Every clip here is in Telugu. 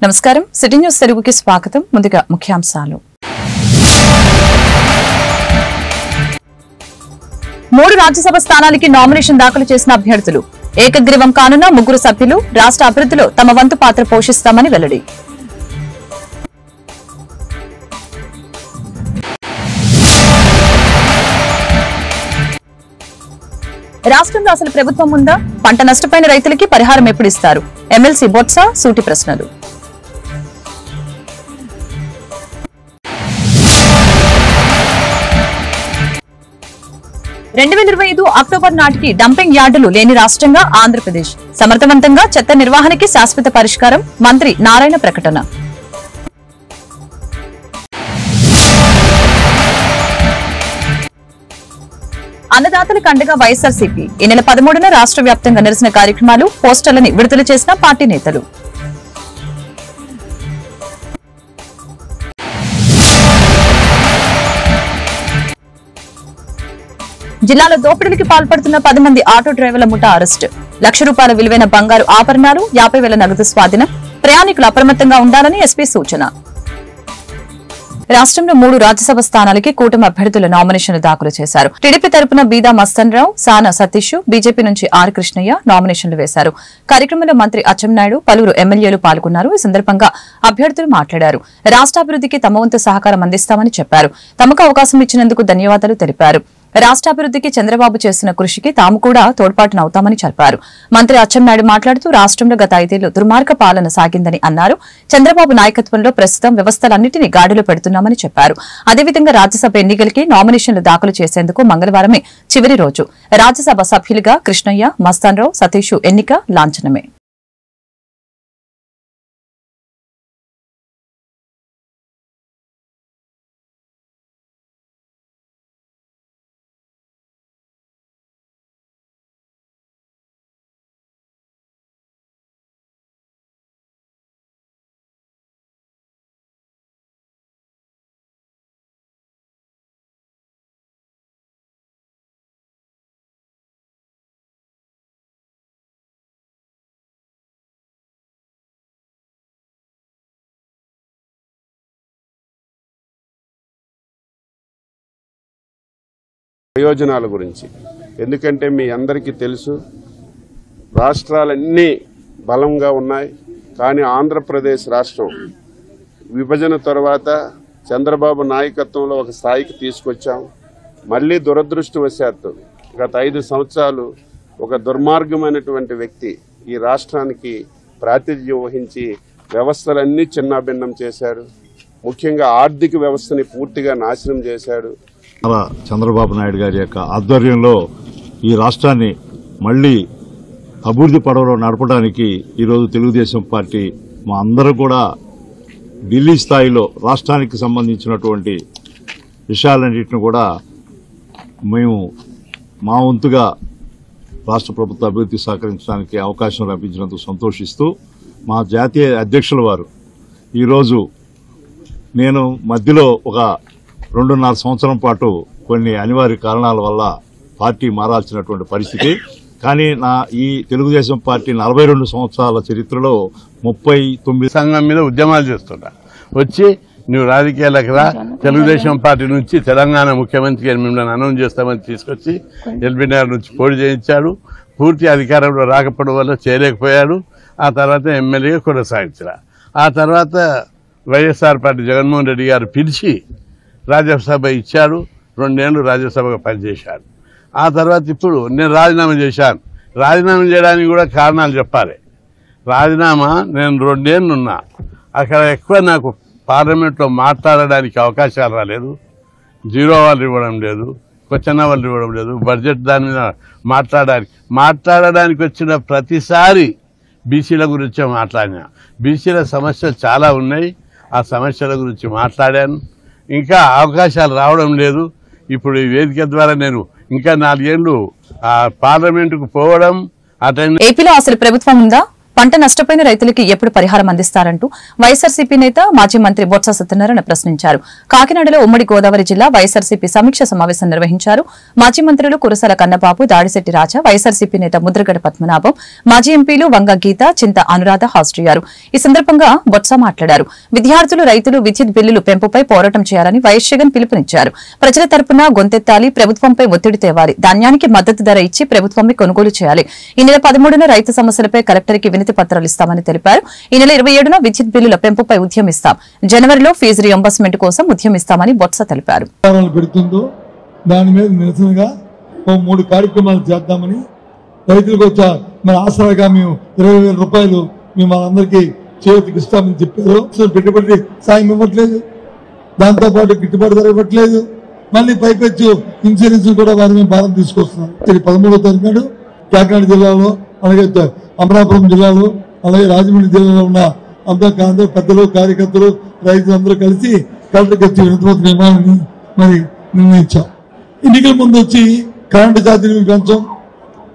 నమస్కారం సిటీ న్యూస్ తెలుగుకి స్వాగతం ముందుగా ముఖ్యాంశాలు మూడు రాజ్యసభ స్థానాలకి నామినేషన్ దాఖలు చేసిన అభ్యర్థులు ఏకగ్రీవం కానున్న ముగ్గురు సభ్యులు రాష్ట్ర అభివృద్ధిలో తమ వంతు పాత్ర పోషిస్తామని వెల్లడి రాష్ట్రంలో అసలు ప్రభుత్వం ఉందా పంట నష్టపోయిన రైతులకి పరిహారం ఎప్పుడు ఇస్తారు ఎమ్మెల్సీ బొత్స సూటి ప్రశ్నలు 2025 అక్టోబర్ నాటికి డంపింగ్ యార్డులు లేని రాష్ట్రంగా ఆంధ్రప్రదేశ్ సమర్థవంతంగా చెత్త నిర్వహణకి శాశ్వత పరిష్కారం మంత్రి నారాయణ ప్రకటన అన్నదాతలకు అండగా వైఎస్ఆర్సీపీ ఈ నెల 13న రాష్ట్ర వ్యాప్తంగా నిరసన కార్యక్రమాలు పోస్టర్లని విడుదల చేసిన పార్టీ నేతలు జిల్లాలో దోపిడీలకు పాల్పడుతున్న 10 మంది ఆటో డ్రైవర్ల ముఠా అరెస్టు ₹1,00,000 విలువైన బంగారు ఆభరణాలు 50,000 నగదు స్వాధీనం ప్రయాణికులు అప్రమత్తంగా ఉండాలని ఎస్పీ సూచన రాష్ట్రంలో 3 రాజ్యసభ స్థానాలకి కూటమి అభ్యర్థుల నామినేషన్లు దాఖలు చేశారు టీడీపీ తరపున బీదా మస్తన్రావు సానా సతీష్ బీజేపీ నుంచి ఆర్ కృష్ణయ్య నామినేషన్లు వేశారు కార్యక్రమంలో మంత్రి అచ్చెన్నాయుడు పలువురు ఎమ్మెల్యేలు పాల్గొన్నారు ఈ సందర్భంగా అభ్యర్థులు మాట్లాడారు రాష్ట్రాభివృద్ధికి తమ వంతు సహకారం అందిస్తామని చెప్పారు తమకు అవకాశం ఇచ్చినందుకు ధన్యవాదాలు తెలిపారు రాష్ట్రాభివృద్ధికి చంద్రబాబు చేస్తున్న కృషికి తాము కూడా తోడ్పాటునవుతామని చెప్పారు మంత్రి అచ్చెన్నాయుడు మాట్లాడుతూ రాష్ట్రంలో గత 5 ఏళ్లు దుర్మార్గ పాలన సాగిందని అన్నారు చంద్రబాబు నాయకత్వంలో ప్రస్తుతం వ్యవస్థలన్నింటినీ గాడిలో పెడుతున్నామని చెప్పారు అదేవిధంగా రాజ్యసభ ఎన్నికలకి నామినేషన్లు దాఖలు చేసేందుకు మంగళవారమే చివరి రోజు రాజ్యసభ సభ్యులుగా కృష్ణయ్య మస్తాన్రావు సతీష్ ఎన్నిక లాంఛనమే ప్రయోజనాల గురించి ఎందుకంటే మీ అందరికీ తెలుసు రాష్ట్రాలన్నీ బలంగా ఉన్నాయి కానీ ఆంధ్రప్రదేశ్ రాష్ట్రం విభజన తర్వాత చంద్రబాబు నాయకత్వంలో ఒక స్థాయికి తీసుకొచ్చాం మళ్ళీ దురదృష్టవశాత్తు గత 5 సంవత్సరాలు ఒక దుర్మార్గమైనటువంటి వ్యక్తి ఈ రాష్ట్రానికి ప్రాతినిధ్యం వహించి వ్యవస్థలన్నీ చిన్నాభిన్నం చేశారు ముఖ్యంగా ఆర్థిక వ్యవస్థని పూర్తిగా నాశనం చేశాడు చంద్రబాబు నాయుడు గారి యొక్క ఆధ్వర్యంలో ఈ రాష్ట్రాన్ని మళ్లీ అభివృద్ధి పడవలో నడపడానికి ఈరోజు తెలుగుదేశం పార్టీ మా అందరూ కూడా ఢిల్లీ స్థాయిలో రాష్ట్రానికి సంబంధించినటువంటి విషయాలన్నింటినీ కూడా మేము మా వంతుగా రాష్ట్ర ప్రభుత్వ అభివృద్ధి సహకరించడానికి అవకాశం లభించినందుకు సంతోషిస్తూ మా జాతీయ అధ్యక్షుల వారు ఈరోజు నేను మధ్యలో ఒక 2.5 సంవత్సరం పాటు కొన్ని అనివార్య కారణాల వల్ల పార్టీ మారాల్సినటువంటి పరిస్థితి కానీ ఈ తెలుగుదేశం పార్టీ 42 సంవత్సరాల చరిత్రలో 39 సంఘం మీద ఉద్యమాలు చేస్తున్నా వచ్చి నువ్వు రాజకీయాలకు రా తెలుగుదేశం పార్టీ నుంచి తెలంగాణ ముఖ్యమంత్రికి మిమ్మల్ని అనౌన్స్ చేస్తామని తీసుకొచ్చి ఎల్బీనగర్ నుంచి పోటీ చేయించాడు పూర్తి అధికారంలో రాకపోవడం వల్ల చేయలేకపోయాడు ఆ తర్వాత ఎమ్మెల్యేగా కొనసాగించారు ఆ తర్వాత వైఎస్ఆర్ పార్టీ జగన్మోహన్ రెడ్డి గారు పిలిచి రాజ్యసభ ఇచ్చాడు 2 ఏళ్ళు రాజ్యసభగా పనిచేశాడు ఆ తర్వాత ఇప్పుడు నేను రాజీనామా చేశాను రాజీనామా చేయడానికి కూడా కారణాలు చెప్పాలి రాజీనామా నేను 2 ఏళ్ళు ఉన్నా అక్కడ ఎక్కువ నాకు పార్లమెంట్లో మాట్లాడడానికి అవకాశాలు రాలేదు 0 అవర్లు ఇవ్వడం లేదు క్వశ్చన్ అవర్లు ఇవ్వడం లేదు బడ్జెట్ దాని మీద మాట్లాడడానికి వచ్చిన ప్రతిసారి బీసీల గురించే మాట్లాడినా బీసీల సమస్యలు చాలా ఉన్నాయి ఆ సమస్యల గురించి మాట్లాడాను ఇంకా అవకాశాలు రావడం లేదు ఇప్పుడు ఈ వేదిక ద్వారా నేను ఇంకా 4 ఏళ్లు పార్లమెంటుకు పోవడం ఏపీలో అసలు ప్రభుత్వం ఉందా పంట నష్టపోయిన రైతులకి ఎప్పుడు పరిహారం అందిస్తారంటూ వైఎస్ఆర్సీపీ నేత మాజీ మంత్రి బొత్స సత్యనారాయణ ప్రశ్నించారు. కాకినాడలో ఉమ్మడి గోదావరి జిల్లా వైఎస్ఆర్సీపీ సమీక్ష సమావేశం నిర్వహించారు. మాజీ మంత్రులు కురసాల కన్నబాబు, దాడిశెట్టి రాజా, వైఎస్ఆర్సీపీ నేత ముద్రగడ పద్మనాభం, మాజీ ఎంపీలు వంగ గీత, చింత అనురాధ హాజరయ్యారు. ఈ సందర్భంగా బొత్స మాట్లాడారు. విద్యార్థులు, రైతులు విద్యుత్ బిల్లులు పెంపుపై పోరాటం చేయాలని వైఎస్ జగన్ పిలుపునిచ్చారు. ప్రజల తరపున గొంతెత్తాలి, ప్రభుత్వంపై ఒత్తిడి తేవాలి, ధాన్యానికి మద్దతు ధర ఇచ్చి ప్రభుత్వమే కొనుగోలు చేయాలి. ఈ నెల 13న రైతు సమస్యలపై కలెక్టర్కి వినతి పత్రాలు ఇస్తామని తెలిపారు. ఈ నెల 27న విద్యుత్ బిల్లుల పెంపుపై ఉద్యమిస్తాం. జనవరిలో ఫీజు రియంబర్స్మెంట్ కోసం ఉద్యమిస్తామని బొత్స తెలిపారు. దాని మీద నిరసనగా 3 కార్యక్రమాలు చేద్దామని రైతులకు వచ్చా మన ఆసరాగా మేము 20,000 రూపాయలు మేము అందరికీ చేతికి ఇస్తామని చెప్పారు. పెట్టుబడి సాయం ఇవ్వట్లేదు, దాంతోపాటు గిట్టుబాటు ధర ఇవ్వట్లేదు. మళ్ళీ పైపెచ్చు ఇన్సూరెన్స్ కూడా వారి మీద భారం తీసుకొస్తున్నారు. 13వ తారీఖు నాడు కాకినాడ జిల్లాలో, అలాగే అమలాపురం జిల్లాలో, అలాగే రాజమండ్రి జిల్లాలో ఉన్న అందరూ పెద్దలు, కార్యకర్తలు, రైతులందరూ కలిసి కలెక్టర్కి వచ్చి వినతిపత్రం ఇవ్వాలని మరి నిర్ణయించాం. ఎన్నికల ముందు వచ్చి కరెంటు ఛార్జీలు పెంచాం,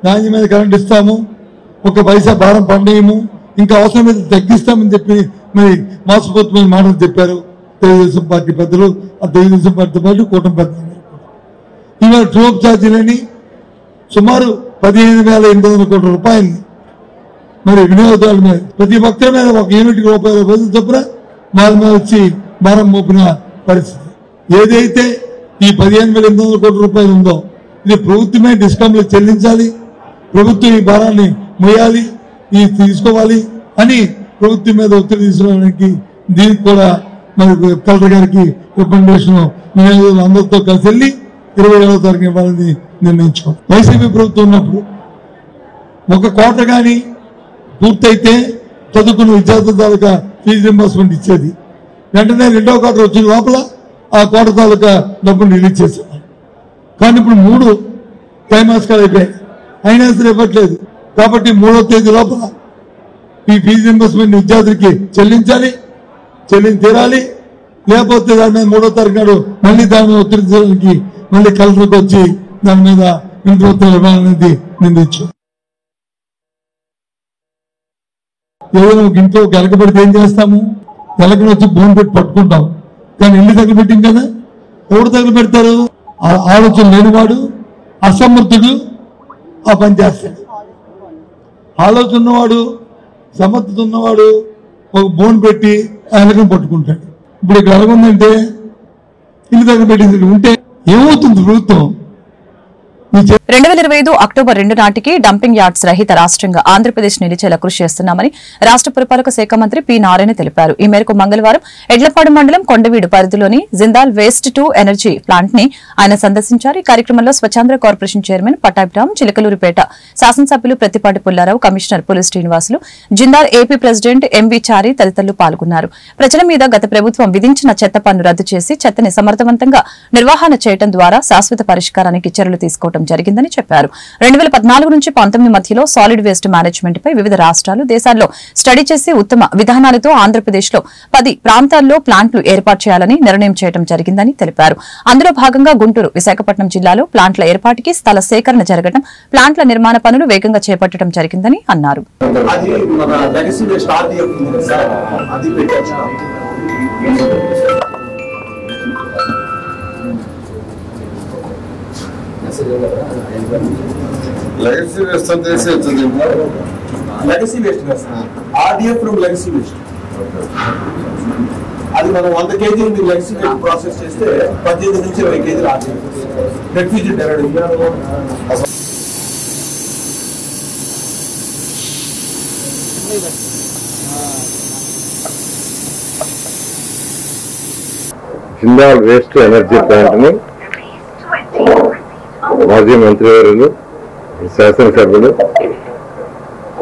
నాణ్యమైన కరెంటు ఇస్తాము, 1 పైసా భారం పండేయము, ఇంకా అవసరమైతే తగ్గిస్తామని చెప్పి మరి మోసపోతున్న మాటలు చెప్పారు తెలుగుదేశం పార్టీ పెద్దలు. ఆ తెలుగుదేశం పార్టీతో పాటు కూటమి పెద్దలు ఇవాళ ట్రోప్ ఛార్జీలని సుమారు 15,800 కోట్ల రూపాయలని మరి వినియోగదారుల మీద ప్రతి ఒక్కరి మీద 1 యూనిట్కి రూపాయలు చొప్పున వాళ్ళ మీద వచ్చి భారం మోపిన పరిస్థితి. ఏదైతే ఈ 15,800 కోట్ల రూపాయలు ఉందో ఇది ప్రభుత్వమే డిస్కాంలు చెల్లించాలి, ప్రభుత్వం ఈ భారాన్ని మోయాలి, ఇది తీసుకోవాలి అని ప్రభుత్వం మీద ఒత్తిడి తీసుకోవడానికి దీనికి కూడా మరి కలెక్టర్ గారికి రికమెండేషన్ అందరితో కలిసి వెళ్ళి 27వ తారీఖు ఇవ్వాలని నిర్ణయించుకోండి. వైసీపీ ప్రభుత్వం ఉన్నప్పుడు 1 కోట కానీ పూర్తయితే చదువుకున్న విద్యార్థుల తాలూకా ఫీజు రింబర్స్మెంట్ ఇచ్చేది. వెంటనే 2వ కోట వచ్చిన లోపల ఆ కోట తాలూకా డబ్బులు రిలీజ్ చేసేవారు. కానీ ఇప్పుడు 3 త్రైమాసికాలు అయిపోయాయి, అయినా సరే ఇవ్వట్లేదు. కాబట్టి 3వ తేదీ లోపల ఈ ఫీజు రింబర్స్మెంట్ విద్యార్థులకి చెల్లించాలి, తీరాలి. లేకపోతే దాని మీద 3వ తారీఖు నాడు మళ్ళీ దాన్ని ఒత్తిడి చేయడానికి మళ్ళీ కలెక్టర్కి వచ్చి దాని మీద వినతిపత్రాలు ఇవ్వాలనేది నిర్ణయించాం. ఏదైనా ఒక ఇంట్లో ఎలకబడితే ఏం చేస్తాము? ఎలకని వచ్చి బోన్ పెట్టి పట్టుకుంటాం, కానీ ఇల్లు తగలబెట్టిం కదా. ఎవరు తగలబెడతారు? ఆలోచన లేనివాడు, అసమర్థుడు ఆ పని చేస్తాడు. ఆలోచన ఉన్నవాడు, సమర్థత ఉన్నవాడు ఒక బోన్ పెట్టి ఆ ఎలకను పట్టుకుంటాడు. ఇప్పుడు ఇక్కడ ఎలాగుందంటే ఇల్లు తగలబెట్టింది ఉంటే ఏమవుతుంది ప్రభుత్వం? 2025 అక్టోబర్ 2 నాటికి డంపింగ్ యార్డ్స్ రహిత రాష్ట్రంగా ఆంధ్రప్రదేశ్ నిలిచేలా కృషి చేస్తున్నామని రాష్ట్ర పురపాలక శాఖ మంత్రి పి నారాయణ తెలిపారు. ఈ మేరకు మంగళవారం ఎడ్లపాడు మండలం కొండవీడు పరిధిలోని Jindal waste to energy plant ని ఆయన సందర్శించారు. ఈ కార్యక్రమంలో స్వచ్ఛాంధ్ర కార్పొరేషన్ చైర్మన్ పట్టాభిరామ్, చిలకలూరిపేట శాసనసభ్యులు Prathipati Pullarao, commissioner Puli Srinivasulu, Jindal AP president MV Chari తదితరులు పాల్గొన్నారు. ప్రజల మీద గత ప్రభుత్వం విధించిన చెత్త పన్ను రద్దు చేసి చెత్తని సమర్థవంతంగా నిర్వహణ చేయడం ద్వారా శాశ్వత పరిష్కారానికి చర్యలు తీసుకోవడం జరిగిందని చెప్పారు. 2014 నుంచి 19 మధ్యలో సాలిడ్ వేస్ట్ మేనేజ్మెంట్ పై వివిధ రాష్ట్రాలు, దేశాల్లో స్టడీ చేసి ఉత్తమ విధానాలతో ఆంధ్రప్రదేశ్ లో 10 ప్రాంతాల్లో ప్లాంట్లు ఏర్పాటు చేయాలని నిర్ణయం చేయడం జరిగిందని తెలిపారు. అందులో భాగంగా గుంటూరు, విశాఖపట్నం జిల్లాలో ప్లాంట్ల ఏర్పాటుకి స్థల సేకరణ జరగడం, ప్లాంట్ల నిర్మాణ పనులు వేగంగా చేపట్టడం జరిగిందని అన్నారు. legacy waste ಅಂತ ಹೇಳ್ತಿದ್ದೀವಿ. legacy waste RDF from legacy waste. అది మనం 100 kg ని legacy waste ప్రాసెస్ చేస్తే 15 నుంచి 20 kg RDF refrigerated Jindal waste energy plant ని మాజీ మంత్రివర్యులు, శాసనసభ్యులు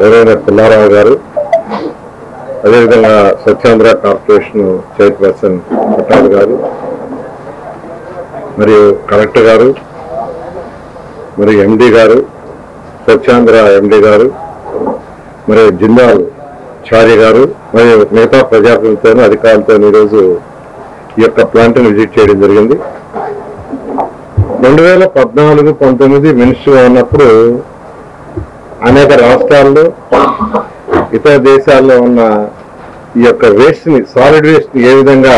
ఎవరైనా పుల్లారావు గారు, అదేవిధంగా స్వచ్ఛాంధ్ర కార్పొరేషన్ చైర్పర్సన్ పట్టాభి గారు, మరియు కలెక్టర్ గారు, మరియు ఎండి గారు, స్వచ్ఛాంధ్ర ఎండి గారు, మరియు జిందాల్ చారి గారు, మరియు మిగతా ప్రజాప్రతినిధులతో అధికారులతో ఈరోజు ఈ యొక్క ప్లాంట్ను విజిట్ చేయడం జరిగింది. 2014-19 మినిస్టర్గా ఉన్నప్పుడు అనేక రాష్ట్రాల్లో ఇతర దేశాల్లో ఉన్న ఈ యొక్క వేస్ట్ని, సాలిడ్ వేస్ట్ని ఏ విధంగా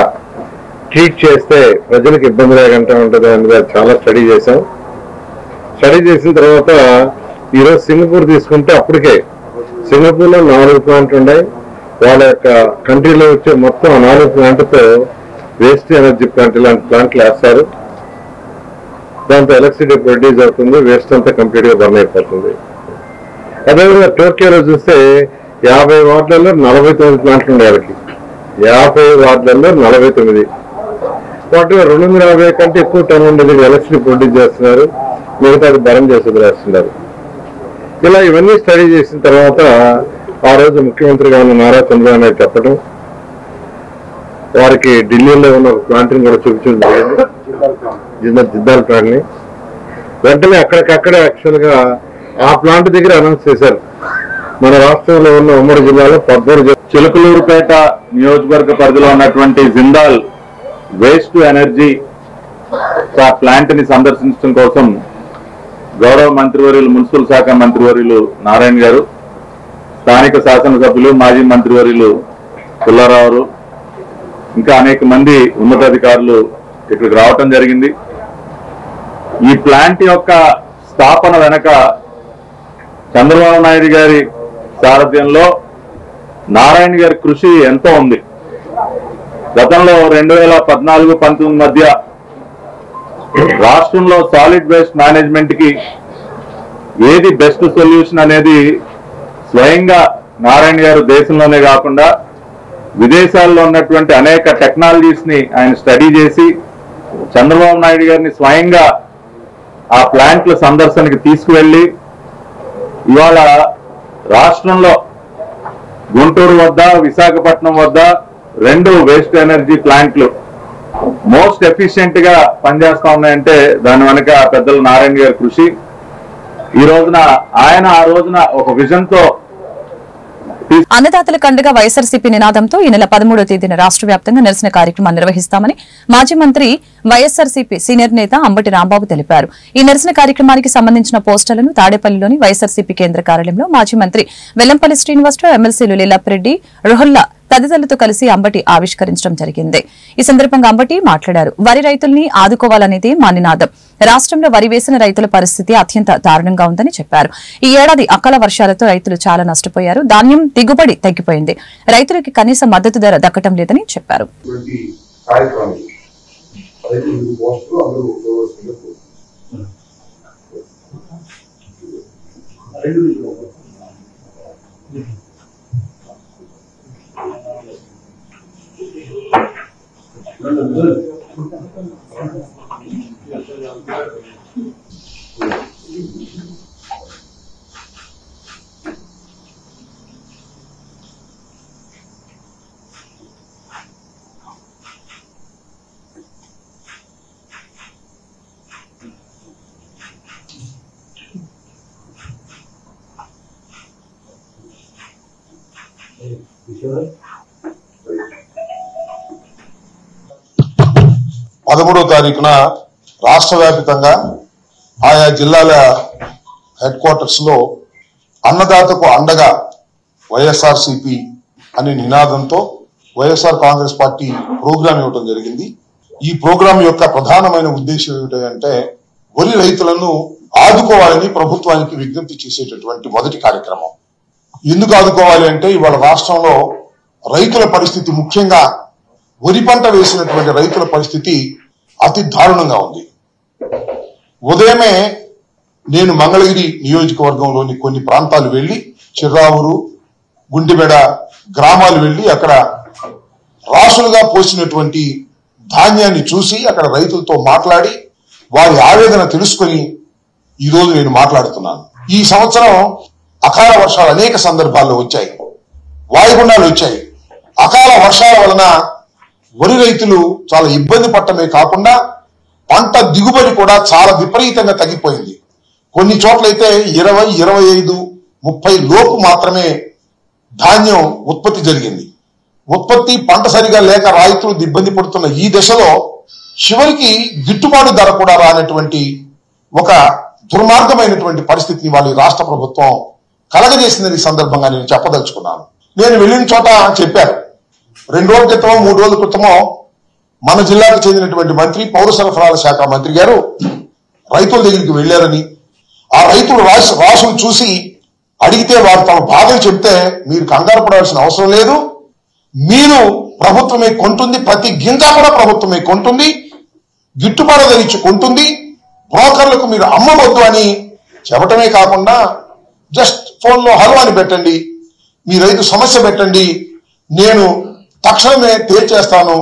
ట్రీట్ చేస్తే ప్రజలకు ఇబ్బంది లేకుండా ఉంటుంది అనేది చాలా స్టడీ చేశాం. స్టడీ చేసిన తర్వాత ఈరోజు సింగపూర్ తీసుకుంటే అప్పటికే సింగపూర్లో 4 ప్లాంట్లు ఉన్నాయి. వాళ్ళ యొక్క కంట్రీలో వచ్చే మొత్తం 4 ప్లాంట్తో వేస్ట్ ఎనర్జీ ప్లాంట్ ఇలాంటి ప్లాంట్లు వేస్తారు. దాంతో ఎలక్ట్రిసిటీ ప్రొడ్యూస్ అవుతుంది, వేస్ట్ అంతా కంప్లీట్ గా బర్న్ అయిపోతుంది. అదేవిధంగా టోక్యోలో చూస్తే 50 వార్డులలో 49 ప్లాంట్లు ఉన్నాయి. వాళ్ళకి 50 వార్డులలో 49, వాటిలో 250 కంటే ఎక్కువ టన్ ఉండేది ఎలక్ట్రిసిటీ ప్రొడ్యూస్ చేస్తున్నారు, మిగతా అది బర్న్ చేసి వదిలేస్తున్నారు. ఇలా ఇవన్నీ స్టడీ చేసిన తర్వాత ఆ రోజు ముఖ్యమంత్రిగా ఉన్న నారా చంద్రబాబు నాయుడు చెప్పడం, వారికి ఢిల్లీలో ఉన్న ఒక ప్లాంట్ని కూడా చూపించడం జరిగింది, జిందాల్ ప్లాంట్ ని. వెంటనే అక్కడికక్కడే యాక్చువల్ గా ఆ ప్లాంట్ దగ్గర అనౌన్స్ చేశారు. మన రాష్ట్రంలో ఉన్న ఉమ్మడి జిల్లాలో 14 చిలకలూరుపేట నియోజకవర్గ పరిధిలో ఉన్నటువంటి జిందాల్ వేస్ట్ ఎనర్జీ ప్లాంట్ ని సందర్శించడం కోసం గౌరవ మంత్రివర్యులు, మున్సిపల్ శాఖ మంత్రివర్యులు నారాయణ గారు, స్థానిక శాసనసభ్యులు, మాజీ మంత్రివర్యులు పుల్లారావు, ఇంకా అనేక మంది ఉన్నతాధికారులు ఇక్కడికి రావటం జరిగింది. ఈ ప్లాంట్ యొక్క స్థాపన వెనక చంద్రబాబు నాయుడు గారి సారథ్యంలో నారాయణ గారి కృషి ఎంతో ఉంది. గతంలో 2014-19 మధ్య రాష్ట్రంలో సాలిడ్ వేస్ట్ మేనేజ్మెంట్ కి ఏది బెస్ట్ సొల్యూషన్ అనేది స్వయంగా నారాయణ గారు దేశంలోనే కాకుండా విదేశాల్లో ఉన్నటువంటి అనేక టెక్నాలజీస్ ని ఆయన స్టడీ చేసి చంద్రబాబు నాయుడు గారిని స్వయంగా ఆ ప్లాంట్ల సందర్శనకి తీసుకువెళ్లి ఇవాళ రాష్ట్రంలో గుంటూరు వద్ద, విశాఖపట్నం వద్ద 2 వేస్ట్ ఎనర్జీ ప్లాంట్లు మోస్ట్ ఎఫిషియెంట్ గా పనిచేస్తా ఉన్నాయంటే దాని వెనక పెద్దలు నారాయణ గారి కృషి. ఈ రోజున ఆయన ఆ రోజున ఒక విజన్ తో అన్నదాతల కండగా వైఎస్ఆర్సీపీ నినాదంతో ఈ నెల 13వ తేదీన రాష్ట్ర వ్యాప్తంగా నిరసన కార్యక్రమాన్ని నిర్వహిస్తామని మాజీ మంత్రి వైఎస్ఆర్సీపీ సీనియర్ నేత అంబటి రాంబాబు తెలిపారు. ఈ నిరసన కార్యక్రమానికి సంబంధించిన పోస్టర్లను తాడేపల్లిలోని వైఎస్ఆర్సీపీ కేంద్ర కార్యాలయంలో మాజీ మంత్రి వెల్లంపల్లి శ్రీనివాసరావు, ఎమ్మెల్సీలు లీలాప్రెడ్డి, రుహుల్లా తదితరులతో కలిసి అంబటి ఆవిష్కరించడం జరిగింది. ఈ సందర్భంగా అంబటి మాట్లాడారు. వరి రైతుల్ని ఆదుకోవాలనేది మా నినాదం. రాష్ట్రంలో వరి వేసిన రైతుల పరిస్థితి అత్యంత దారుణంగా ఉందని చెప్పారు. ఈ ఏడాది అకాల వర్షాలతో రైతులు చాలా నష్టపోయారు. ధాన్యం దిగుబడి తగ్గిపోయింది. రైతులకి కనీస మద్దతు ధర దక్కడం లేదని చెప్పారు. పదమూడవ తారీఖున రాష్ట్ర వ్యాప్తంగా ఆయా జిల్లాల హెడ్ క్వార్టర్స్ లో అన్నదాతకు అండగా వైఎస్ఆర్సీపీ అనే నినాదంతో వైఎస్ఆర్ కాంగ్రెస్ పార్టీ ప్రోగ్రాం ఇవ్వడం జరిగింది. ఈ ప్రోగ్రాం యొక్క ప్రధానమైన ఉద్దేశం ఏమిటంటే వరి రైతులను ఆదుకోవాలని ప్రభుత్వానికి విజ్ఞప్తి చేసేటటువంటి మొదటి కార్యక్రమం. ఎందుకు ఆదుకోవాలి అంటే ఇవాళ రాష్ట్రంలో రైతుల పరిస్థితి, ముఖ్యంగా వరి పంట వేసినటువంటి రైతుల పరిస్థితి అతి దారుణంగా ఉంది. ఉదయమే నేను మంగళగిరి నియోజకవర్గంలోని కొన్ని ప్రాంతాలు వెళ్లి, చిర్రావూరు, గుంటిబెడ గ్రామాలు వెళ్లి అక్కడ రాసులుగా పోసినటువంటి ధాన్యాన్ని చూసి అక్కడ రైతులతో మాట్లాడి వారి ఆవేదన తెలుసుకొని ఈరోజు నేను మాట్లాడుతున్నాను. ఈ సంవత్సరం అకాల వర్షాలు అనేక సందర్భాల్లో వచ్చాయి, వాయుగుండాలు వచ్చాయి. అకాల వర్షాల వలన వరి రైతులు చాలా ఇబ్బంది పడటమే కాకుండా పంట దిగుబడి కూడా చాలా విపరీతంగా తగ్గిపోయింది. కొన్ని చోట్లయితే 20, 25, 30 లోపు మాత్రమే ధాన్యం ఉత్పత్తి జరిగింది. ఉత్పత్తి పంట సరిగా లేక రైతులు ఇబ్బంది పడుతున్న ఈ దశలో చివరికి గిట్టుబాటు ధర కూడా రానటువంటి ఒక దుర్మార్గమైనటువంటి పరిస్థితిని వాళ్ళ రాష్ట్ర ప్రభుత్వం కలగజేసిందని ఈ సందర్భంగా నేను చెప్పదలుచుకున్నాను. నేను వెళ్ళిన చోట చెప్పారు. 2 రోజుల క్రితమో 3 రోజుల క్రితమో మన జిల్లాకు చెందినటువంటి మంత్రి, పౌర సరఫరాల శాఖ మంత్రి గారు రైతుల దగ్గరికి వెళ్ళారని, ఆ రైతులు రాసులు చూసి అడిగితే వారు తమ బాధలు చెప్తే మీరు కంగారు పడాల్సిన అవసరం లేదు, మీరు ప్రభుత్వమే కొంటుంది, ప్రతి గింజ కూడా ప్రభుత్వమే కొంటుంది, గిట్టుబాటు ధర ఇచ్చి కొంటుంది, బ్రోకర్లకు మీరు అమ్మవద్దు అని చెప్పటమే కాకుండా జస్ట్ ఫోన్లో హలో అని పెట్టండి, మీ రైతు సమస్య పెట్టండి, నేను తక్షణమే తేల్చేస్తాను,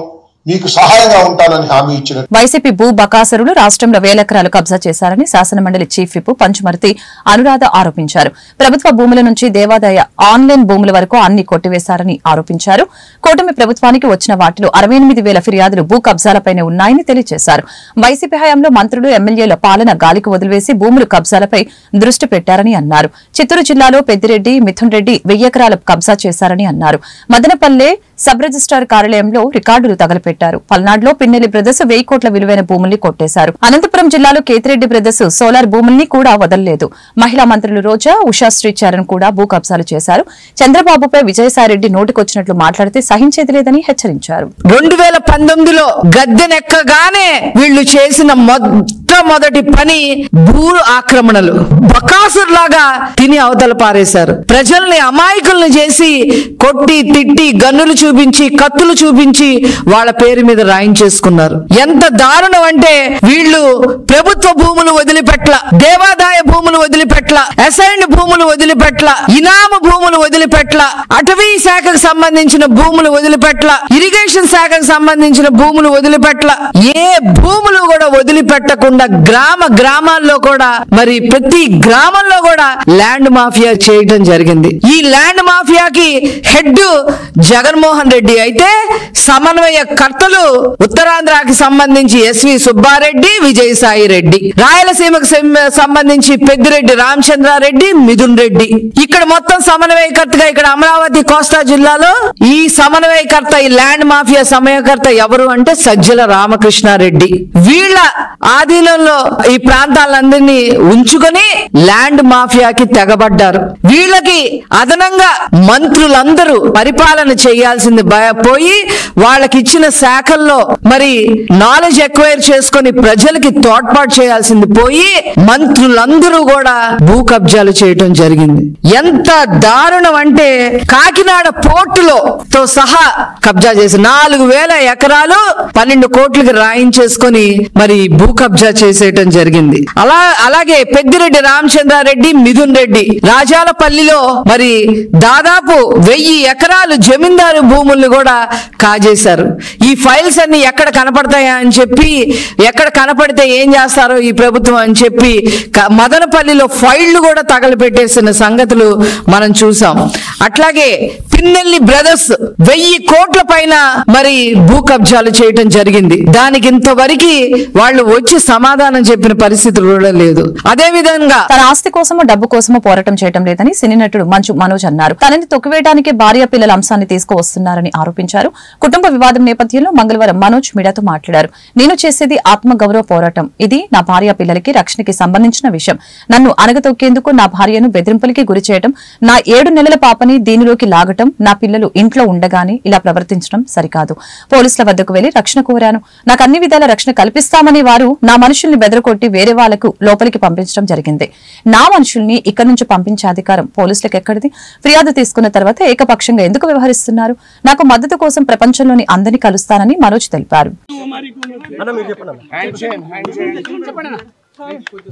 మీకు సహాయంగా ఉంటానని హామీ ఇచ్చిన వైసీపీ భూ బకాసురులు రాష్ట్రంలో 1000 ఎకరాలు కబ్జా చేశారని శాసనమండలి చీఫ్ విప్ పంచుమర్తి అనురాధ ఆరోపించారు. ప్రభుత్వ భూముల నుంచి దేవాదాయ ఆన్లైన్ భూముల వరకు అన్ని కొట్టివేశారని ఆరోపించారు. కూటమి ప్రభుత్వానికి వచ్చిన వాటిలో 68,000 ఫిర్యాదులు భూ కబ్జాలపైనే ఉన్నాయని తెలియజేశారు. వైసీపీ హయాంలో మంత్రులు, ఎమ్మెల్యేల పాలన గాలికి వదిలివేసి భూములు కబ్జాలపై దృష్టి పెట్టారని అన్నారు. చిత్తూరు జిల్లాలో పెద్దిరెడ్డి, మిథున్ రెడ్డి 1000 ఎకరాలు కబ్జా చేశారని అన్నారు. మదనపల్లె సబ్ రిజిస్టార్ కార్యాలయంలో రికార్డులు తగలపెట్టారు. పల్నాడులో పిన్నెల్లి బ్రదర్స్ 1000 కోట్ల విలువైన భూముల్ని కొట్టేశారు. అనంతపురం జిల్లాలో కేతిరెడ్డి బ్రదర్స్ సోలార్ భూముల్ని కూడా వదలలేదు. మహిళా మంత్రులు రోజా, ఉషాశ్రీ చరణ్ కూడా భూ కబ్జాలు చేశారు. చంద్రబాబుపై విజయసాయిరెడ్డి నోటికొచ్చినట్లు మాట్లాడితే సహించేది లేదని హెచ్చరించారు. 2019లో గద్దెనెక్కగానే వీళ్లు చేసిన మొట్టమొదటి పని భూ ఆక్రమణలు. బకాసుర్లాగా తిని అవతల పారేశారు. ప్రజల్ని అమాయకులను చేసి కొట్టి, తిట్టి, గన్నులు చూపించి, కత్తులు చూపించి వాళ్ళ పేరు మీద రాయించేసుకున్నారు. ఎంత దారుణం అంటే వీళ్ళు ప్రభుత్వ భూములు వదిలిపెట్ల, దేవాదాయ భూములు వదిలిపెట్ల, అసైన్డ్ భూములు వదిలిపెట్ల, ఇనాము భూములు వదిలిపెట్ల, అటవీ శాఖకు సంబంధించిన భూములు వదిలిపెట్ల, ఇరిగేషన్ శాఖకు సంబంధించిన భూములు వదిలిపెట్ల, ఏ భూములు కూడా వదిలిపెట్టకుండా గ్రామాల్లో కూడా మరి ప్రతి గ్రామంలో కూడా ల్యాండ్ మాఫియా చేయడం జరిగింది. ఈ ల్యాండ్ మాఫియాకి హెడ్ జగన్మోహన్ రెడ్డి అయితే సమన్వయకర్తలు ఉత్తరాంధ్రకి సంబంధించి ఎస్వి సుబ్బారెడ్డి, విజయసాయి రెడ్డి, రాయలసీమకు సంబంధించి పెద్దిరెడ్డి రామచంద్రారెడ్డి, మిథున్ రెడ్డి. ఇక్కడ మొత్తం సమన్వయకర్తగా ఇక్కడ అమరావతి కోస్తా జిల్లాలో ఈ సమన్వయకర్త, ఈ ల్యాండ్ మాఫియా సమన్వయకర్త ఎవరు అంటే సజ్జల రామకృష్ణారెడ్డి. వీళ్ళ ఆధీనంలో ఈ ప్రాంతాలందరినీ ఉంచుకొని ల్యాండ్ మాఫియాకి తెగబడ్డారు. వీళ్ళకి అదనంగా మంత్రులందరూ పరిపాలన చేయాల్సింది పోయి వాళ్ళకి ఇచ్చిన శాఖల్లో మరి నాలెడ్జ్ ఎక్వైర్ చేసుకుని ప్రజలకి తోడ్పాటు చేయాల్సింది పోయి మంత్రులందరూ కూడా భూ కబ్జాలు చేయటం జరిగింది. ఎంత దారుణం అంటే కాకినాడ పోర్టులో తో సహా కబ్జా చేసి 4000 ఎకరాలు 12 కోట్లకి రాయించేసుకొని మరి భూ కబ్జా చేసేయటం జరిగింది. అలాగే పెద్దిరెడ్డి రామచంద్రారెడ్డి, మిథున్ రెడ్డి రాజాలపల్లిలో మరి దాదాపు 1000 ఎకరాలు జమీందారు భూముల్ని కూడా కాజేశారు. ఈ ఫైల్స్ అన్ని ఎక్కడ కనపడతాయా అని చెప్పి, ఎక్కడ కనపడితే ఏం చేస్తారో ఈ ప్రభుత్వం అని చెప్పి మదనపల్లిలో ఫైళ్లు కూడా తగలపెట్టేసిన సంగతులు మనం చూసాం. అట్లాగే పిన్నెల్లి బ్రదర్స్ 1000 కోట్ల పైన మరి భూ కబ్జాలు చేయటం జరిగింది. దానికి ఇంతవరకు వాళ్ళు వచ్చి సమాధానం చెప్పిన పరిస్థితులు కూడా లేదు. అదే విధంగా తన ఆస్తి కోసమో డబ్బు కోసమో పోరాటం చేయటం లేదని సినీ నటుడు మంచు మనోజ్ అన్నారు. తనని తొక్కివేయడానికి భార్య పిల్లల అంశాన్ని తీసుకువస్తున్నారని ఆరోపించారు. కుటుంబ వివాదం నేపథ్యంలో మంగళవారం మనోజ్ మీడియాతో మాట్లాడారు. నేను చేసేది ఆత్మగౌరవ పోరాటం. ఇది నా భార్య పిల్లలకి రక్షణకి సంబంధించిన విషయం. నన్ను అణగతొక్కేందుకు నా భార్యను బెదిరింపులకి గురి చేయడం, నా 7 నెలల పాపని దీనిలోకి లాగటం, నా పిల్లలు ఇంట్లో ఉండగానే ఇలా ప్రవర్తించడం సరికాదు. పోలీసుల వద్దకు వెళ్లి రక్షణ కోరాను. నాకు అన్ని విధాల రక్షణ కల్పిస్తామని వారు నా మనుషుల్ని బెదరకొట్టి వేరే వాళ్లకు లోపలికి పంపించడం జరిగింది. నా మనుషుల్ని ఇక్కడి నుంచి పంపించే అధికారం పోలీసులకు ఎక్కడిది? ఫిర్యాదు తీసుకున్న తర్వాత ఏకపక్షంగా ఎందుకు వ్యవహరిస్తున్నారు? నాకు మద్దతు కోసం ప్రపంచంలోని అందరినీ కలుస్తానని మనోజ్ తెలిపారు.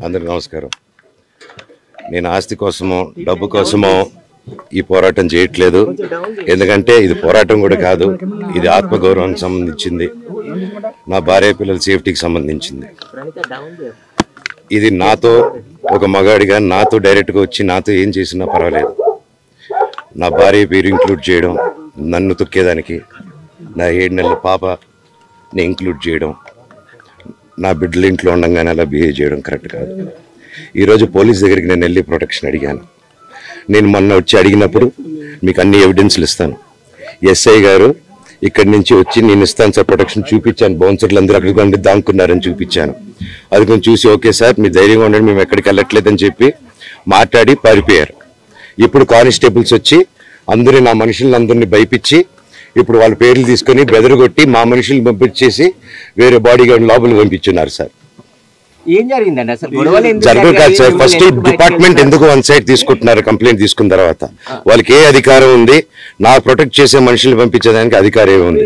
అందరికీ నమస్కారం. నేను ఆస్తి కోసమో డబ్బు కోసమో ఈ పోరాటం చేయట్లేదు. ఎందుకంటే ఇది పోరాటం కూడా కాదు, ఇది ఆత్మగౌరవానికి సంబంధించింది, నా భార్య పిల్లల సేఫ్టీకి సంబంధించింది. ఇది నాతో ఒక మగాడిగా నాతో డైరెక్ట్గా వచ్చి నాతో ఏం చేసినా పర్వాలేదు. నా భార్య పేరు ఇంక్లూడ్ చేయడం, నన్ను తొక్కేదానికి, నా 7 నెలల పాపని ఇంక్లూడ్ చేయడం, నా బిడ్డల ఇంట్లో ఉండగానే అలా బిహేవ్ చేయడం కరెక్ట్ కాదు. ఈరోజు పోలీస్ దగ్గరికి నేను వెళ్ళి ప్రొటెక్షన్ అడిగాను. నేను మొన్న వచ్చి అడిగినప్పుడు మీకు అన్ని ఎవిడెన్స్లు ఇస్తాను, ఎస్ఐ గారు ఇక్కడి నుంచి వచ్చి నేను ఇస్తాను సార్ ప్రొటెక్షన్ చూపించాను, బౌన్సర్లు అందరూ అక్కడికి ఉండి దాక్కున్నారని చూపించాను. అది కొంచెం చూసి ఓకే సార్ మీరు ధైర్యంగా ఉండండి మేము ఎక్కడికి వెళ్ళట్లేదని చెప్పి మాట్లాడి పారిపోయారు. ఇప్పుడు కానిస్టేబుల్స్ వచ్చి అందరూ నా మనుషులందరినీ భయపించి ఇప్పుడు వాళ్ళ పేర్లు తీసుకొని బెదరగొట్టి మా మనుషులు పంపించేసి వేరే బాడీ గార్డ్ లోపలికి పంపించున్నారు సార్. ఏం జరిగిందండి అసలు? జరగదు కాదు సార్. ఫస్ట్ డిపార్ట్మెంట్ ఎందుకు వన్ సైడ్ తీసుకుంటున్నారు? కంప్లైంట్ తీసుకున్న తర్వాత వాళ్ళకి ఏ అధికారం ఉంది? నాకు ప్రొటెక్ట్ చేసే మనుషులు పంపించేదానికి అధికారం ఉంది?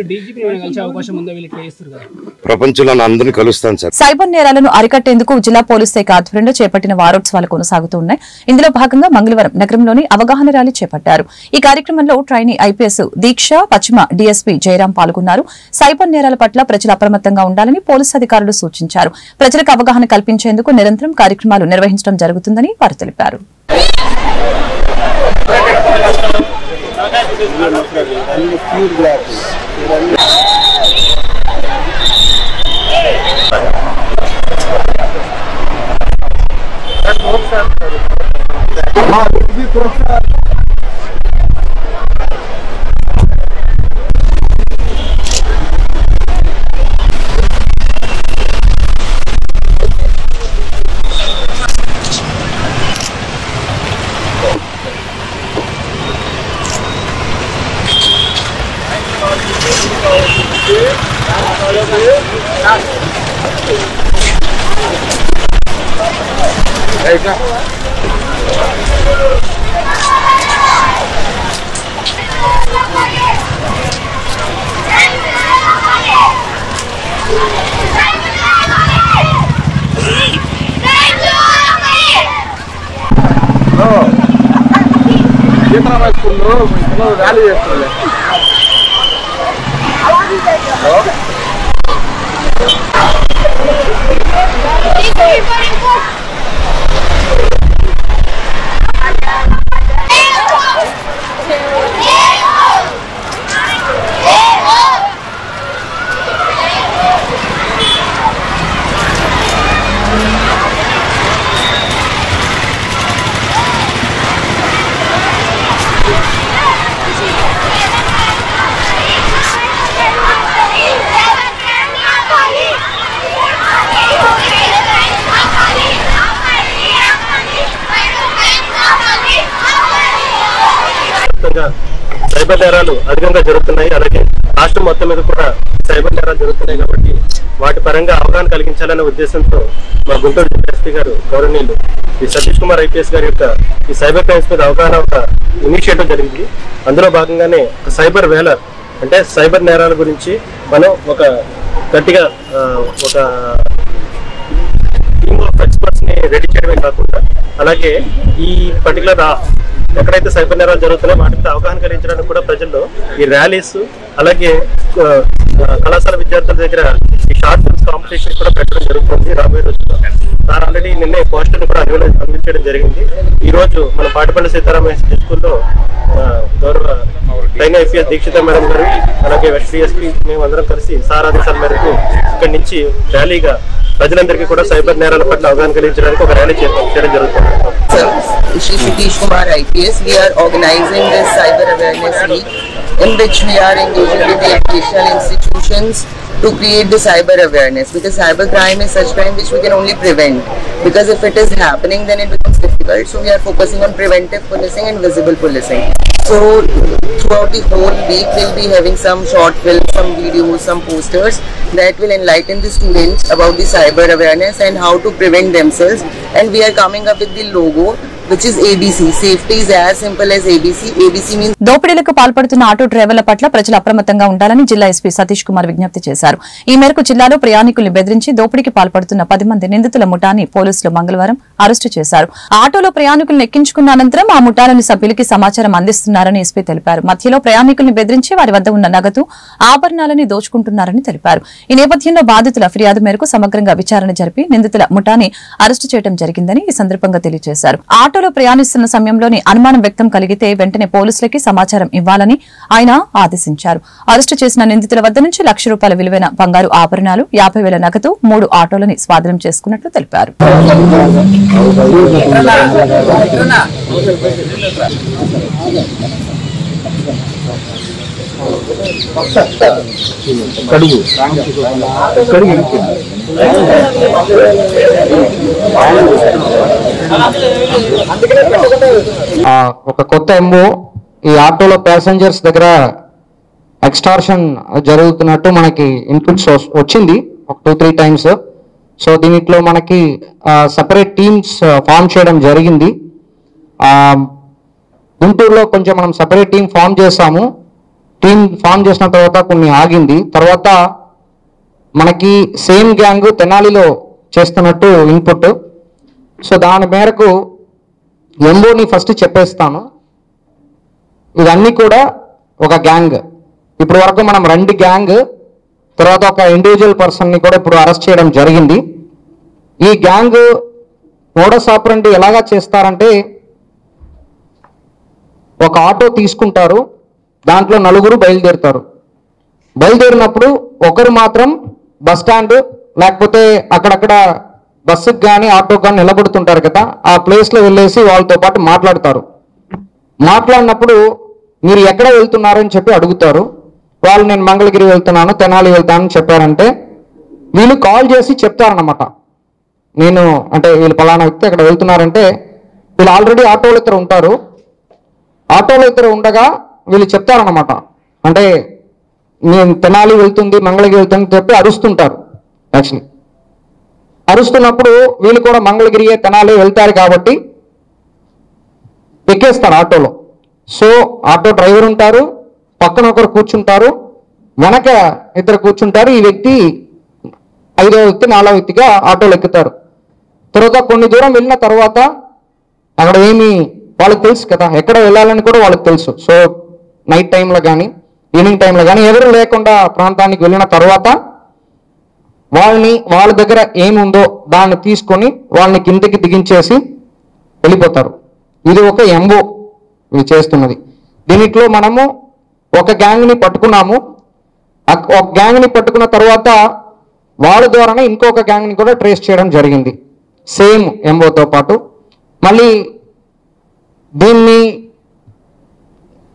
ప్రపంచంలో అందరినీ కలుస్తాను సార్. సైబర్ నేరాలను అరికట్టేందుకు జిల్లా పోలీస్ శాఖ ఆధ్వర్యంలో చేపట్టిన వారోత్సవాలు కొనసాగుతూ ఉన్నాయి. ఇందులో భాగంగా మంగళవారం నగరంలోని అవగాహన ర్యాలీ చేపట్టారు. ఈ కార్యక్రమంలో ట్రైనీ ఐపీఎస్ దీక్ష, పశ్చిమ డీఎస్పీ జయరాం పాల్గొన్నారు. సైబర్ నేరాల పట్ల ప్రజలు అప్రమత్తంగా ఉండాలని పోలీసు అధికారులు సూచించారు. ప్రజలకు అవగాహన కల్పించేందుకు నిరంతరం కార్యక్రమాలు నిర్వహించడం జరుగుతుందని వారు తెలిపారు. ర్యాలీ చేస్తుంది. సైబర్ నేరాలు అధికంగా జరుగుతున్నాయి. అలాగే రాష్ట్రం మొత్తం మీద కూడా సైబర్ నేరాలు జరుగుతున్నాయి కాబట్టి వాటి పరంగా అవగాహన కలిగించాలనే ఉద్దేశంతో మా గుంటూరు ఎస్పీ గారు గౌరవనీయులు ఈ సతీష్ కుమార్ ఐపీఎస్ గారి యొక్క ఈ సైబర్ క్రైమ్స్ మీద అవగాహన ఒక ఇనిషియేటివ్ జరిగింది. అందులో భాగంగానే సైబర్ వేలర్ అంటే సైబర్ నేరాల గురించి మనం ఒక గట్టిగా ఒక టీమ్ ఆఫ్ ఎక్స్పర్ట్స్ ని రెడీ చేయడమే కాకుండా అలాగే ఈ పర్టికులర్ ఎక్కడైతే సైబర్ నేరాలు జరుగుతున్నాయో వాటి మీద అవగాహన కలిగించడానికి కూడా ప్రజల్లో ఈ ర్యాలీస్ అలాగే కళాశాల విద్యార్థుల దగ్గర ఈ షార్ట్ ఫిల్మ్స్ కాంపిటీషన్ కూడా పెట్టడం జరుగుతుంది రాబోయే రోజుల్లో. దాని ఆల్రెడీ నిన్నే పోస్టర్ కూడా అందించడం జరిగింది. ఈ రోజు మన పాటిపల్లి సీతారామయ్య స్కూల్లో గౌరవ ట్రైనీ ఐపీఎస్ దీక్షిత మేడం గారు అలాగే ఎస్పీ మేమందరం కలిసి సార్ ఆదేశాల మేరకు ఇక్కడి నుంచి ర్యాలీగా ప్రజలందరికీ కూడా సైబర్ నేరాల పట్ల అవగాహన కలిగించడానికి ఒక ర్యాలీ చేయడం జరుగుతుంది. Shri Satish Kumar IPS, we are organizing this Cyber Awareness Week in which we are engaging with the educational institutions to create the cyber awareness, because cyber crime is such crime which we can only prevent, because if it is happening then it becomes difficult. So we are focusing on preventive policing and visible policing. So throughout the whole week we'll be having some short films, some videos, some posters that will enlighten the students about the cyber awareness and how to prevent themselves. And we are coming up with the logo which is ABC. Safety is as simple as ABC. ABC means దోపిడీలకు పాల్పడుతున్న ఆటో డ్రైవర్ల పట్ల ప్రజలు అప్రమత్తంగా ఉండాలని జిల్లా ఎస్పీ సతీష్ కుమార్ విజ్ఞప్తి చేశారు. ఈ మేరకు జిల్లాలో ప్రయాణికుల్ని బెదిరించి దోపిడీకి పాల్పడుతున్న 10 మంది నిందితుల ముఠాని పోలీసులు మంగళవారం అరెస్టు చేశారు. ఆటోలో ప్రయాణికులను ఎక్కించుకున్న అనంతరం ఆ ముఠాలోని సభ్యులకి సమాచారం అందిస్తున్నారని ఎస్పీ తెలిపారు. మధ్యలో ప్రయాణికుల్ని బెదిరించి వారి వద్ద ఉన్న నగదు, ఆభరణాలని దోచుకుంటున్నారని తెలిపారు. ఈ నేపథ్యంలో బాధితుల ఫిర్యాదు మేరకు సమగ్రంగా విచారణ జరిపి నిందితుల ముఠాని అరెస్టు చేయడం జరిగిందని ఈ సందర్భంగా తెలియజేశారు. ఆటోలో ప్రయాణిస్తున్న సమయంలోని అనుమానం వ్యక్తం కలిగితే వెంటనే పోలీసులకి సమాచారం ఇవ్వాలని ఆయన ఆదేశించారు. అరెస్టు చేసిన నిందితుల వద్ద నుంచి ₹1,00,000 విలువైన బంగారు ఆభరణాలు, 50,000 నగదు, 3 ఆటోలని స్వాధీనం చేసుకున్నట్లు తెలిపారు. ఒక కొత్త ఎంఓ ఈ ఆటోలో ప్యాసింజర్స్ దగ్గర ఎక్స్టార్షన్ జరుగుతున్నట్టు మనకి ఇన్పుట్స్ వచ్చింది ఒక 2-3 టైమ్స్. సో దీంట్లో మనకి సపరేట్ టీమ్స్ ఫామ్ చేయడం జరిగింది. గుంటూరులో కొంచెం మనం సపరేట్ టీం ఫామ్ చేసాము. టీం ఫామ్ చేసిన తర్వాత కొన్ని ఆగింది. తర్వాత మనకి సేమ్ గ్యాంగ్ తెనాలిలో చేస్తున్నట్టు ఇన్పుట్. సో దాని మేరకు ఎంఓని ఫస్ట్ చెప్పేస్తాను. ఇవన్నీ కూడా ఒక గ్యాంగ్. ఇప్పటి వరకు మనం 2 గ్యాంగ్, తర్వాత ఒక ఇండివిజువల్ పర్సన్ని కూడా ఇప్పుడు అరెస్ట్ చేయడం జరిగింది. ఈ గ్యాంగ్ మోడస్ ఆపరెండి ఎలాగా చేస్తారంటే, ఒక ఆటో తీసుకుంటారు, దాంట్లో 4 బయలుదేరుతారు. బయలుదేరినప్పుడు ఒకరు మాత్రం బస్ స్టాండ్ లేకపోతే అక్కడక్కడ బస్సుకు కానీ ఆటోకి కానీ నిలబడుతుంటారు కదా, ఆ ప్లేస్లో వెళ్ళేసి వాళ్ళతో పాటు మాట్లాడతారు. మాట్లాడినప్పుడు మీరు ఎక్కడ వెళ్తున్నారని చెప్పి అడుగుతారు. వాళ్ళు నేను మంగళగిరి వెళ్తున్నాను, తెనాలి వెళ్తానని చెప్పారంటే వీళ్ళు కాల్ చేసి చెప్తారన్నమాట. నేను అంటే వీళ్ళు పలానా వ్యక్తి అక్కడ వెళ్తున్నారంటే, వీళ్ళు ఆల్రెడీ ఆటోలు ఇద్దరు ఉంటారు. ఆటోలో ఇద్దరు ఉండగా వీళ్ళు చెప్తారన్నమాట. అంటే నేను తెనాలి వెళ్తుంది, మంగళగిరి వెళ్తుందని చెప్పి అరుస్తుంటారు. యాక్చువల్లీ అరుస్తున్నప్పుడు వీళ్ళు కూడా మంగళగిరి తెనాలి వెళ్తారు కాబట్టి ఎక్కేస్తారు ఆటోలో. సో ఆటో డ్రైవర్ ఉంటారు, పక్కన ఒకరు కూర్చుంటారు, వెనక ఇద్దరు కూర్చుంటారు. ఈ వ్యక్తి 5వ వ్యక్తి 4వ వ్యక్తిగా ఆటోలు ఎక్కుతారు. తర్వాత కొన్ని దూరం వెళ్ళిన తర్వాత అక్కడ ఏమి వాళ్ళకి తెలుసు కదా, ఎక్కడ వెళ్ళాలని కూడా వాళ్ళకి తెలుసు. సో నైట్ టైంలో కానీ ఈవినింగ్ టైంలో కానీ ఎవరు లేకుండా ప్రాంతానికి వెళ్ళిన తర్వాత వాళ్ళ దగ్గర ఏముందో దాన్ని తీసుకొని వాళ్ళని కిందకి దిగించేసి వెళ్ళిపోతారు. ఇది ఒక ఎంఓ ఇది చేస్తున్నది. దీనిట్లో మనము ఒక గ్యాంగ్ని పట్టుకున్నాము. ఒక గ్యాంగ్ని పట్టుకున్న తర్వాత వాళ్ళ ద్వారానే ఇంకొక గ్యాంగ్ని కూడా ట్రేస్ చేయడం జరిగింది, సేమ్ ఎంఓతో పాటు. మళ్ళీ దీన్ని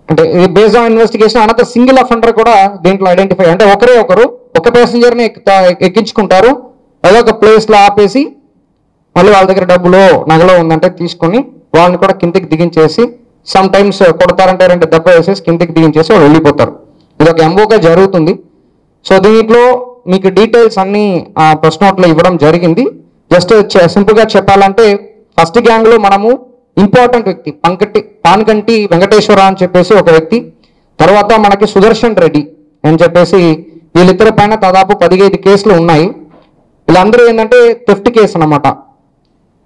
అంటే based on investigation another single offender కూడా దీంట్లో ఐడెంటిఫై, అంటే ఒకరు ఒక ప్యాసింజర్ని ఎక్కించుకుంటారు, ఏదో ఒక ప్లేస్లో ఆపేసి మళ్ళీ వాళ్ళ దగ్గర డబ్బులో నగలో ఉందంటే తీసుకొని వాళ్ళని కూడా కిందికి దిగించేసి సమ్ టైమ్స్ కొడతారంటే 2 దెబ్బ వేసేసి కిందికి దిగించేసి వాళ్ళు వెళ్ళిపోతారు. ఇది ఒక ఎంఓగా జరుగుతుంది. సో దీంట్లో మీకు డీటెయిల్స్ అన్ని ప్రెస్ నోట్లో ఇవ్వడం జరిగింది. జస్ట్ సింపుల్గా చెప్పాలంటే ఫస్ట్ గ్యాంగ్లో మనము ఇంపార్టెంట్ వ్యక్తి పానగంటి వెంకటేశ్వర అని చెప్పేసి ఒక వ్యక్తి, తర్వాత మనకి సుదర్శన్ రెడ్డి అని చెప్పేసి వీళ్ళిద్దరి పైన దాదాపు 15 కేసులు ఉన్నాయి. వీళ్ళందరూ ఏంటంటే థెఫ్ట్ కేసు అన్నమాట,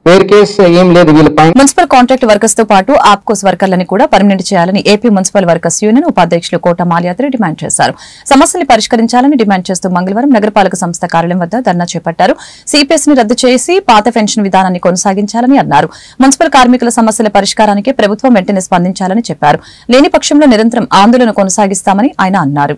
వేరే కేసు ఏం లేదు వీళ్ళపై. మున్సిపల్ కాంట్రాక్ట్ వర్కర్స్ తో పాటు ఆప్కోస్ వర్కర్లని కూడా పర్మనెంట్ చేయాలని ఏపీ మున్సిపల్ వర్కర్స్ యూనియన్ ఉపాధ్యక్షులు కోట మాల్యాద్రి డిమాండ్ చేశారు. సమస్యలు పరిష్కరించాలని డిమాండ్ చేస్తూ మంగళవారం నగరపాలక సంస్థ కార్యాలయం వద్ద ధర్నా చేపట్టారు. సిపిఎస్ ని రద్దు చేసి పాత పెన్షన్ విధానాన్ని కొనసాగించాలని అన్నారు. మున్సిపల్ కార్మికుల సమస్యల పరిష్కారానికి ప్రభుత్వం వెంటనే స్పందించాలని చెప్పారు. లేని పక్షంలో నిరంతరం ఆందోళన కొనసాగిస్తామని ఆయన అన్నారు.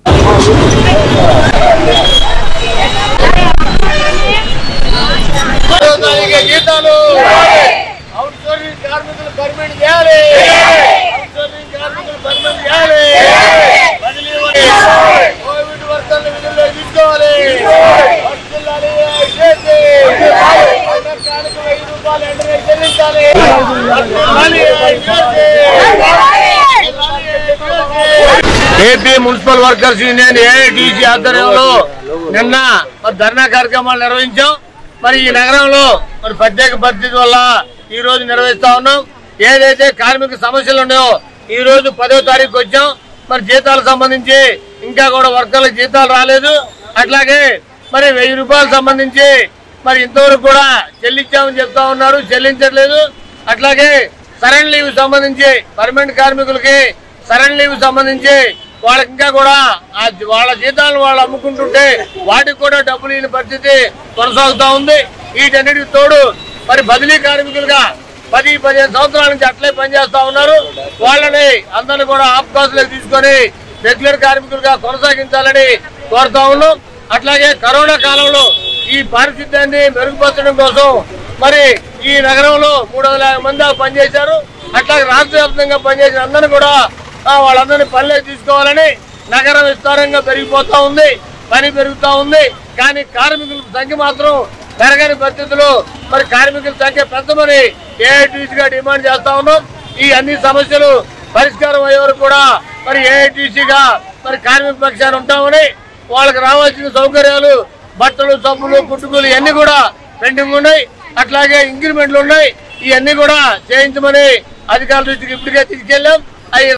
AP municipal workers union AITC ఆధ్వర్యంలో నిన్న ధర్నా కార్యక్రమాలు నిర్వహించాం. మరి ఈ నగరంలో మరి ప్రత్యేక పరిస్థితి వల్ల ఈ రోజు నిర్వహిస్తా ఉన్నాం. ఏదైతే కార్మిక సమస్యలు ఉన్నాయో ఈ రోజు 10వ తారీఖు వచ్చాం. మరి జీతాలకు సంబంధించి ఇంకా కూడా వర్కర్లకు జీతాలు రాలేదు. అట్లాగే మరి 1000 రూపాయలు సంబంధించి మరి ఇంతవరకు కూడా చెల్లించామని చెప్తా ఉన్నారు, చెల్లించట్లేదు. అట్లాగే సరెంట్ లీవ్ సంబంధించి పర్మనెంట్ కార్మికులకి సరెంట్ లీవ్ సంబంధించి వాళ్ళకి ఇంకా కూడా వాళ్ళ జీతాలను వాళ్ళు అమ్ముకుంటుంటే వాటికి కూడా డబ్బులు లేని పరిస్థితి కొనసాగుతా ఉంది. వీటన్నిటికి తోడు మరి బదిలీ కార్మికులుగా 10-15 సంవత్సరాల నుంచి అట్లే పనిచేస్తా ఉన్నారు. వాళ్ళని అందరినీ కూడా ఆప్కాసులకు తీసుకొని రెగ్యులర్ కార్మికులుగా కొనసాగించాలని కోరుతా ఉన్నాం. అట్లాగే కరోనా కాలంలో ఈ పారిశుద్ధ్యాన్ని మెరుగుపరచడం కోసం మరి ఈ నగరంలో 350 మంది పనిచేశారు. అట్లాగే రాష్ట్ర వ్యాప్తంగా పనిచేసిన అందరినీ కూడా వాళ్ళందరినీ పనిలోకి తీసుకోవాలని నగరం విస్తారంగా పెరిగిపోతా ఉంది, పని పెరుగుతా ఉంది. కానీ కార్మికుల సంఖ్య మాత్రం పెరగని పరిస్థితుల్లో మరి కార్మికుల సంఖ్య పెంచమని ఏఐటీసీగా డిమాండ్ చేస్తా ఉన్నాం. ఈ అన్ని సమస్యలు పరిష్కారం అయ్యే వరకు కూడా మరి ఏఐటీసీగా మరి కార్మిక పక్షాన్ని ఉంటామని, వాళ్ళకి రావాల్సిన సౌకర్యాలు బట్టలు, సబ్బులు, కుట్టుకులు ఇవన్నీ కూడా పెండింగ్ ఉన్నాయి. అట్లాగే ఇంక్రిమెంట్లు ఉన్నాయి, ఇవన్నీ కూడా చేయించమని అధికారుల దృష్టికి ఇప్పటికే తీసుకెళ్లాం.